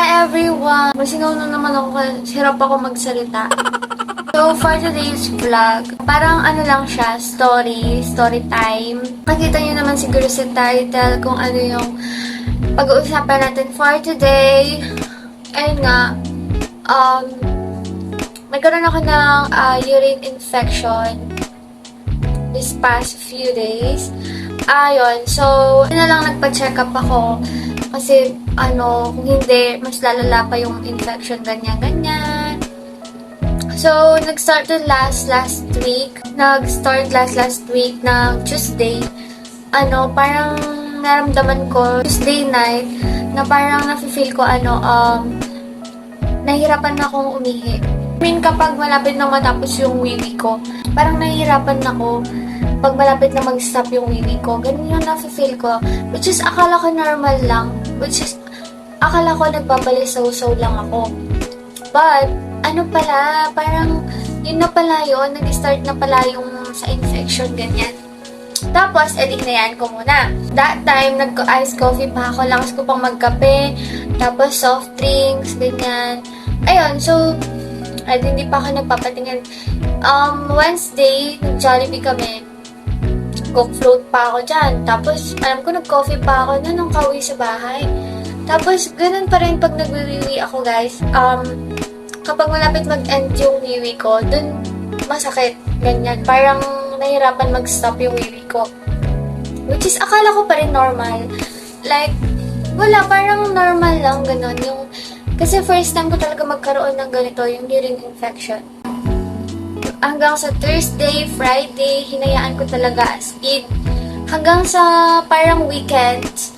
Hi everyone! Masinaw na naman ako kasi hirap ako magsalita. So, for today's vlog, parang ano lang siya, story time. Makita nyo naman siguro sa title kung ano yung pag-uusapan natin for today. Ayun nga, nagkaroon ako ng urine infection this past few days. Ayun, so, na lang nagpa-check up ako. Kasi, kung hindi, mas lalala pa yung infection, ganyan. So, nag-start last week. Nag-start last week ng Tuesday. Parang naramdaman ko, Tuesday night, na parang nafe-feel ko, nahihirapan na akong umihi. I mean, kapag malapit na matapos yung wiwi ko, parang nahihirapan ako pag malapit na mag-stop yung wiwi ko. Ganun yung nafe-feel ko. Which is, akala ko normal lang. Which is, akala ko nagbabalisaw-saw lang ako. But, parang, yun na pala yun. Nag-start na pala yung sa infection, ganyan. Tapos, eding na yan ko muna. That time, nag-ice coffee pa ako. Lakas ko pang magkape. Tapos, soft drinks, ganyan. Ayun, so, hindi pa ako nagpapatingin. Wednesday, nag-Jollibee kami. Coke float pa ako dyan. Tapos, alam ko, nag-coffee pa ako na nung kauwi sa bahay. Tapos, ganun pa rin pag nagwiwiwi ako, guys. Kapag malapit mag-end yung wiwi ko, dun masakit. Ganyan. Parang nahirapan mag-stop yung wiwi ko. Which is, akala ko pa rin normal. Like, wala, parang normal lang, ganun. Kasi first time ko talaga magkaroon ng ganito, yung urine infection. Hanggang sa Thursday, Friday, hinayaan ko talaga as in. Hanggang sa parang weekends,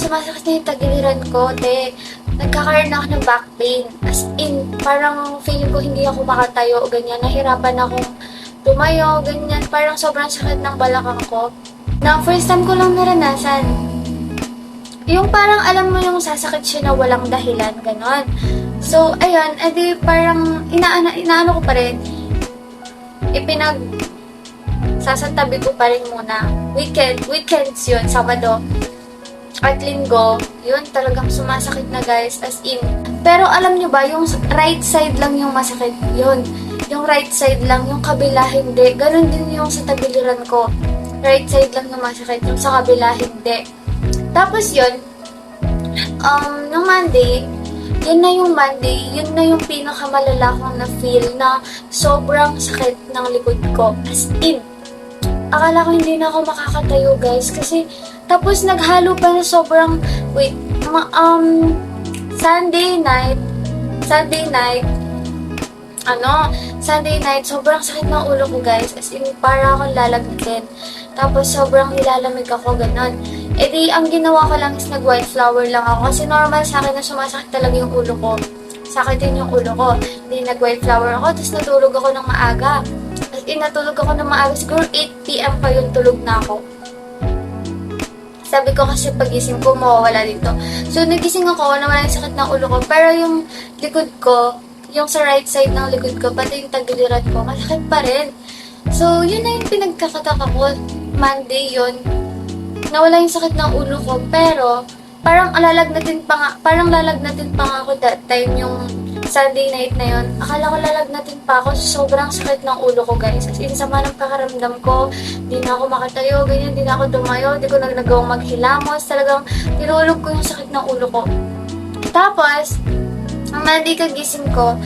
sumasakit na yung tagiliran ko, nagkakaroon ako ng back pain. As in, parang feeling ko hindi ako makatayo, ganyan. Nahirapan akong tumayo, ganyan. Parang sobrang sakit ng balakang ko. Na first time ko lang naranasan. Yung parang alam mo yung sasakit siya na walang dahilan, ganon. So, ayun, edi parang inaano ko pa rin. Sasantabi ko pa rin muna. Weekends yun, Sabado at Linggo, yun talagang sumasakit na, guys, as in. Pero alam nyo ba, yung right side lang yung masakit, yun. Yung right side lang, yung kabila hindi. Ganon din yung sa tagiliran ko. Right side lang yung masakit, yung sa kabila hindi. Tapos yun, nung Monday, yun na yung pinakamalala kong na-feel na sobrang sakit ng likod ko. As in, akala ko hindi na ako makakatayo, guys. Kasi, tapos naghalo pa na sobrang, Sunday night, sobrang sakit ng ulo ko, guys. As in, para akong lalagnatin. Tapos, sobrang nilalamig ako, ganon. E di, ang ginawa ko lang is nag-white flower lang ako. Kasi normal sa akin na sumasakit talaga yung ulo ko. Sakit din yung ulo ko. Di, nag-white flower ako. Tapos natulog ako ng maaga. As in, natulog ako ng maaga. Siguro 8 p.m. pa yung tulog na ako. Sabi ko kasi pagising ko, mawawala dito. So, nagising ako, nawala yung sakit ng ulo ko. Pero yung likod ko, yung sa right side ng likod ko, pati yung tagiliran ko, masakit pa rin. So, yun na yung pinagkakataka ko. Monday yun. Nawala yung sakit ng ulo ko, pero parang lalagnatin pa nga ako that time yung Sunday night na yun. Akala ko lalagnatin pa ako, sobrang sakit ng ulo ko, guys. As in, sama ng pakaramdam ko, di na ako makatayo, ganyan, di na ako tumayo, di ko nagawang maghilamos, talagang tinulog ko yung sakit ng ulo ko. Tapos, ang Monday kagising ko,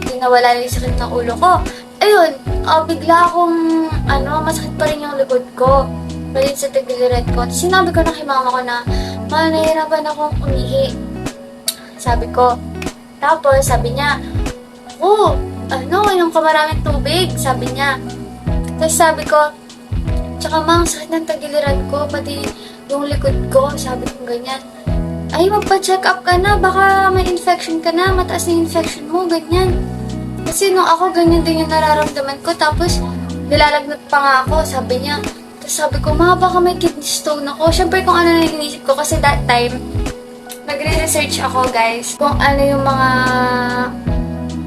di nawala yung sakit ng ulo ko. Ayun, bigla akong, masakit pa rin yung likod ko. Palit sa tagiliran ko. Sinabi ko na kay mama ko na, Ma, nahihirapan akong umihi. Sabi ko. Tapos, sabi niya, inom ka maraming tubig. Sabi niya. Tapos sabi ko, tsaka Ma, sakit ng tagiliran ko, pati yung likod ko. Sabi ko ganyan. Ay, magpa-check up ka na. Baka may infection ka na. Mataas na infection mo, ganyan. Kasi nung ako, ganyan din yung nararamdaman ko. Tapos, nilalagnat pa nga ako. Sabi niya, sabi ko, Ma, baka may kidney stone ako. Siyempre, kung ano na inisip ko. Kasi that time, nagre-research ako, guys. Kung ano yung mga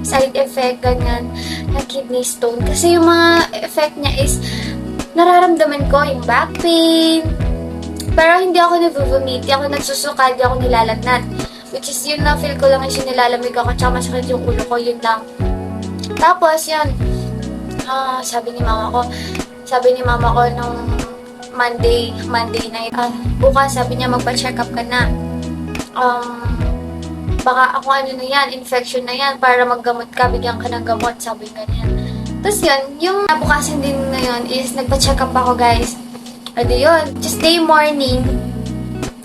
side effect, ganyan, ng kidney stone. Kasi yung mga effect niya is, nararamdaman ko yung back pain. Pero hindi ako nabubumiti. Ako nagsusuka, hindi ako nilalagnat. Which is yun na feel ko lang is yung nilalamig ako tsaka masakit yung ulo ko, yun lang. Tapos yun, sabi ni mama ko nung Monday night, bukas sabi niya magpa-check up ka na. Baka ako ano na yan, infection na yan, para maggamot ka, bigyan ka ng gamot, sabi ganyan. Tapos yun, yung nabukasan din na yun is nagpa-check up ako guys. Adi yun, Tuesday morning.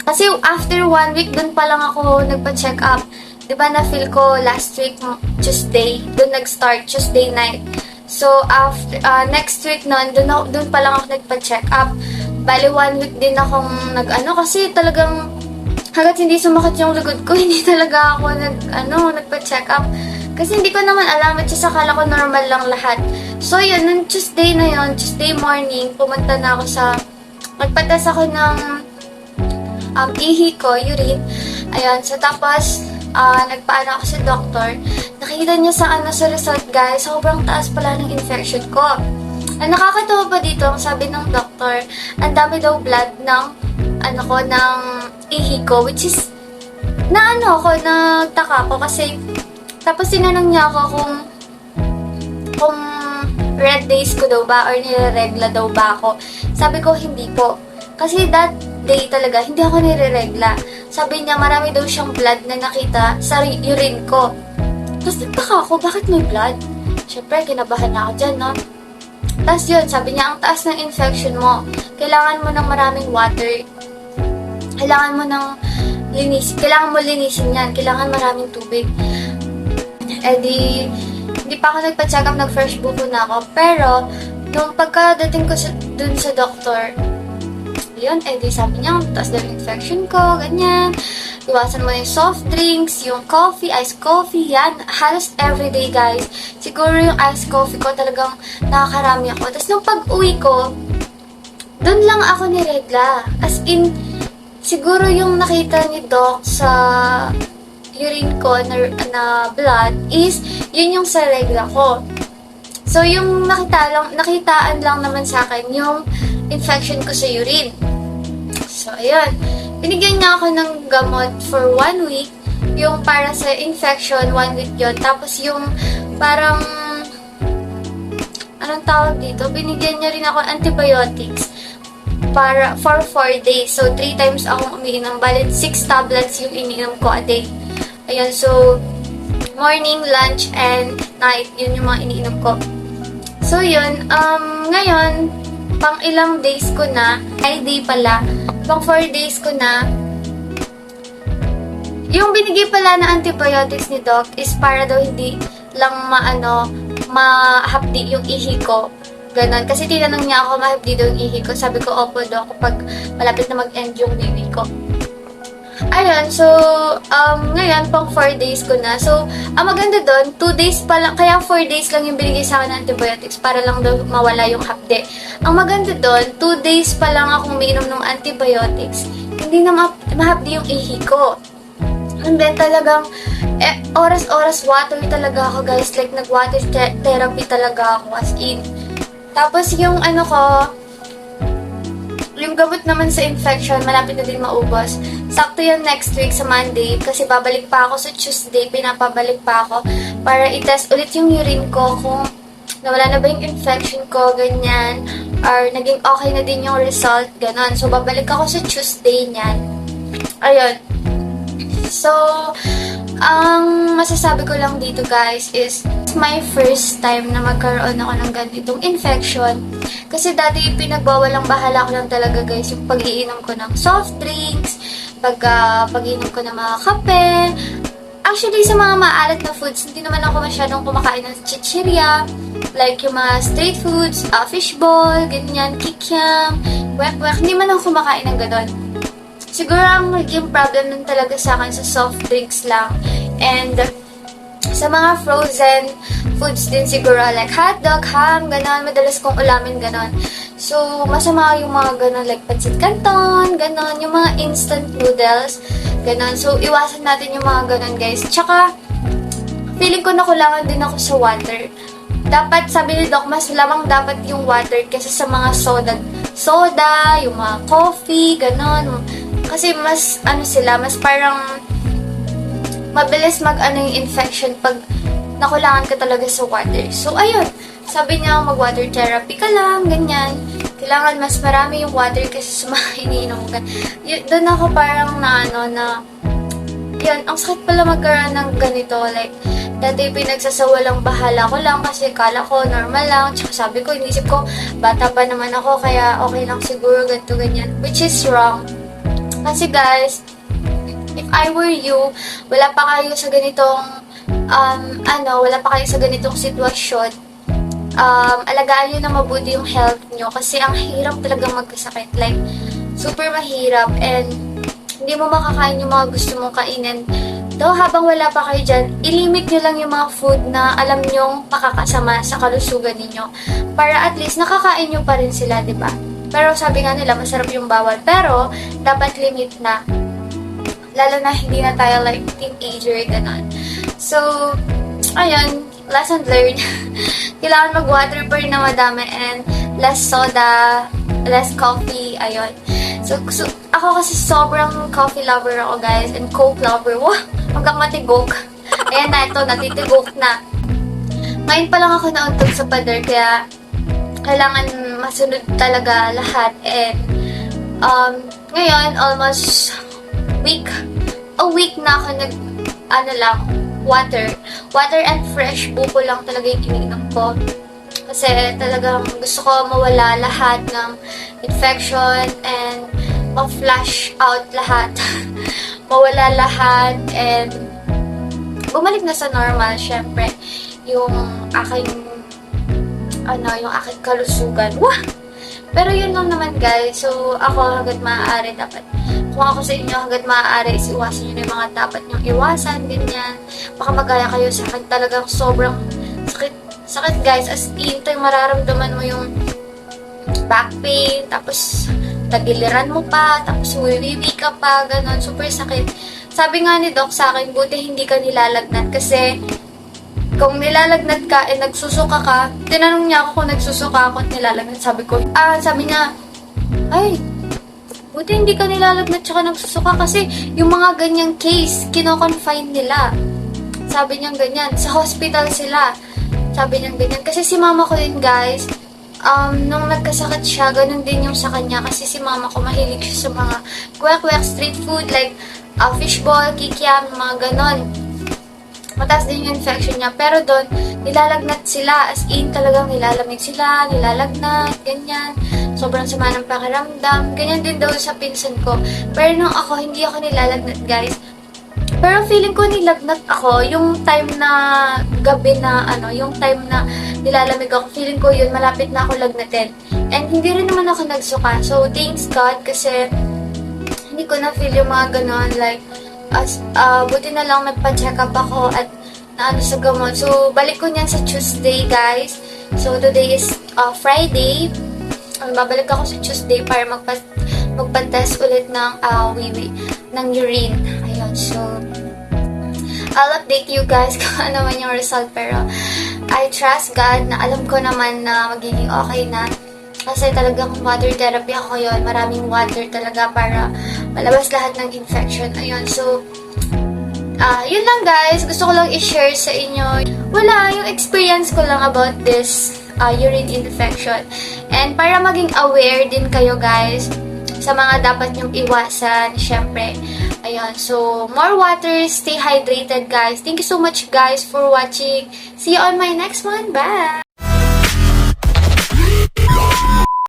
Kasi after 1 week, dun pa lang ako nagpa-check up. Diba na-feel ko last week, Tuesday, dun nag-start, Tuesday night. So, after, next week nun, dun pa lang ako nagpa-check up. Bali, 1 week din akong kasi talagang hanggat hindi sumakit yung lugod ko, hindi talaga ako nagpa-check up. Kasi hindi ko naman alam at akala ko normal lang lahat. So yun, nung Tuesday na yun, Tuesday morning, pumunta na ako nagpatas ako ng ihi ko, urine. Ayun, so tapos, nagpaano ako sa doktor. Nakita niya sa result guys, sobrang taas pala ng infection ko. Ang nakakatawa pa dito, ang sabi ng doktor, ang dami daw blood ng ng ihi ko, which is nagtaka ko kasi tapos tinanong niya ako kung red days ko daw ba or nireregla daw ba ako. Sabi ko hindi po. Kasi that day talaga hindi ako nireregla. Sabi niya marami daw siyang blood na nakita sa urine ko. Tapos nagtaka ako, bakit may blood? Siyempre, kinabahan na ako dyan, no? Tapos yun, sabi niya, ang taas ng infection mo. Kailangan mo ng maraming water. Kailangan mo linisin yan. Kailangan maraming tubig. Hindi pa ako nagpa-check up, nag-fresh buko na ako. Pero, nung pagkadating ko dun sa doktor, yun, sabi niya, taas daw yung infection ko, ganyan. Iwasan mo yung soft drinks, yung coffee, iced coffee, yan. Halos everyday, guys. Siguro yung iced coffee ko talagang nakakarami ako. Tapos nung pag-uwi ko, dun lang ako niregla. As in, siguro yung nakita ni Doc sa urine ko na blood is, yun yung sa regla ko. So, yung nakitaan lang naman sa akin yung infection ko sa urine. So, ayun. Binigyan niya ako ng gamot for 1 week. Yung para sa infection, 1 week yun. Tapos yung parang, anong tawag dito? Binigyan niya rin ako antibiotics for 4 days. So, 3 times akong umiinom. Balit 6 tablets yung iniinom ko a day. Ayun, so, morning, lunch, and night. Yun yung mga iniinom ko. So, yun. Ngayon, pang ilang days ko na, day pala, pang 4 days ko na, yung binigay pala na antibiotics ni Doc is para daw hindi lang mahapdi yung ihi ko. Ganon. Kasi tinanong niya ako, mahapdi daw yung ihi ko. Sabi ko, opo Doc, kapag malapit na mag-end yung baby ko. Ayun, so, ngayon, pang 4 days ko na. So, ang maganda doon, 2 days pa lang, kaya 4 days lang yung binigay sa akin ng antibiotics para lang daw mawala yung hapde. Ang maganda doon, 2 days pa lang akong umiinom ng antibiotics, hindi na mahapdi yung ihi ko. And then talagang, oras-oras water talaga ako guys, like nag-water therapy talaga ako as in. Tapos yung yung gamot naman sa infection, malapit na din maubos. Sakto yan next week sa Monday kasi babalik pa ako sa Tuesday, pinapabalik pa ako para i-test ulit yung urine ko kung nawala na ba yung infection ko, ganyan, or naging okay na din yung result, ganon. So, babalik ako sa Tuesday niyan. Ayun. So, ang masasabi ko lang dito guys is my first time na magkaroon ako ng ganitong infection. Kasi dati pinagbawalang bahala ko lang talaga guys yung pag-iinom ko ng soft drinks, pag-iinom ko ng mga kape. Actually, sa mga maalat na foods, hindi naman ako masyadong kumakain ng chichirya. Like yung mga street foods, fishball, ganyan, kikiam, wek-wek. Hindi man ako kumakain ng ganon. Siguro ang naging problem nun talaga sa akin sa soft drinks lang. And sa mga frozen foods din siguro, like hotdog, ham, ganon, madalas kong ulamin ganon. So, masama yung mga ganon, like pancit canton, ganon, yung mga instant noodles, ganon. So, iwasan natin yung mga ganon, guys. Tsaka, feeling ko nakulangan din ako sa water. Dapat, sabi ni Doc, mas lamang dapat yung water kaysa sa mga soda, yung mga coffee, ganon. Kasi mas, mas parang, mabilis mag-ano yung infection pag nakulangan ka talaga sa water. So, ayun. Sabi niya, mag-water therapy ka lang, ganyan. Kailangan mas marami yung water kasi sa mga iniinom ka. Doon ako parang yun, ang sakit pala magkaroon ng ganito. Like, dati pinagsasawalang bahala ko lang kasi kala ko normal lang. Tsaka sabi ko, inisip ko, bata pa naman ako, kaya okay lang siguro, ganito, ganyan. Which is wrong. Kasi guys, if I were you, wala pa kayo sa ganitong wala pa kayo sa ganitong sitwasyon, alagaan nyo na mabuti yung health nyo kasi ang hirap talagang magkasakit. Like, super mahirap and hindi mo makakain yung mga gusto mong kainin. Though, habang wala pa kayo dyan, ilimit nyo lang yung mga food na alam nyong makakasama sa kalusugan ninyo para at least nakakain nyo pa rin sila, diba? Pero sabi nga nila, masarap yung bawal. Pero, dapat limit na. Lalo na hindi na tayo like teenager, gano'n. So, ayun, lesson learned. Kailangan mag-water pa rin na madami and less soda, less coffee, ayun. So ako kasi sobrang coffee lover ako, guys, and Coke lover. Wow, hanggang matigok. Ayan na, ito, natitigok na. Ngayon pa lang ako nauntog sa pader, kaya kailangan masunod talaga lahat. And, ngayon, almost a week na ako water and fresh buko lang talaga yung iniinom ko. Kasi talagang gusto ko mawala lahat ng infection and ma-flush out lahat. Mawala lahat and bumalik na sa normal, syempre, yung aking kalusugan. Wah! Pero yun lang naman, guys. So, ako hanggat maaari dapat. Kung ako sa inyo, hanggat maaari, iwasan nyo na yung mga dapat nyong iwasan, ganyan. Baka magaya kayo sa akin, talagang sobrang sakit, guys. As in, ito yung mararamdaman mo yung back pain, tapos tagiliran mo pa, tapos wiwiwi ka pa, ganun. Super sakit. Sabi nga ni Doc sa akin, buti hindi ka nilalagnat kasi kung nilalagnat ka and nagsusuka ka, tinanong niya ako kung nagsusuka ako at nilalagnat. Sabi niya, ay, buti hindi ka nilalagnat tsaka nagsusuka kasi yung mga ganyang case, kino-confine nila. Sabi niya ganyan, sa hospital sila. Sabi niya ganyan. Kasi si mama ko din, guys, nung nagkasakit siya, ganun din yung sa kanya. Kasi si mama ko mahilig siya sa mga kwek-kwek street food like fishball, kikiam, mga ganon. Mataas din yung infection niya. Pero doon, nilalagnat sila. As in, talagang nilalamig sila, nilalagnat, ganyan. Sobrang sama ng pakiramdam. Ganyan din daw sa pinsan ko. Pero nung ako, hindi ako nilalagnat, guys. Pero feeling ko nilagnat ako, yung time na gabi na, yung time na nilalamig ako, feeling ko yun, malapit na ako lagnatin. And hindi rin naman ako nagsuka. So, thanks God, kasi hindi ko na-feel yung mga ganon, like, buti na lang nagpa-check up ako at naano sa gamot. So, balik ko niyan sa Tuesday, guys. So, today is Friday. Babalik ako sa Tuesday para magpa-test ulit ng ng urine. Ayun, so, I'll update you guys kung ano man yung result. Pero, I trust God na alam ko naman na magiging okay na. Kasi talagang water therapy ako yun. Maraming water talaga para malabas lahat ng infection. Ayun, so, yun lang, guys. Gusto ko lang i-share sa inyo. Wala, yung experience ko lang about this urine infection. And para maging aware din kayo, guys, sa mga dapat nyong iwasan, syempre. Ayun, so, more water, stay hydrated, guys. Thank you so much, guys, for watching. See you on my next one. Bye!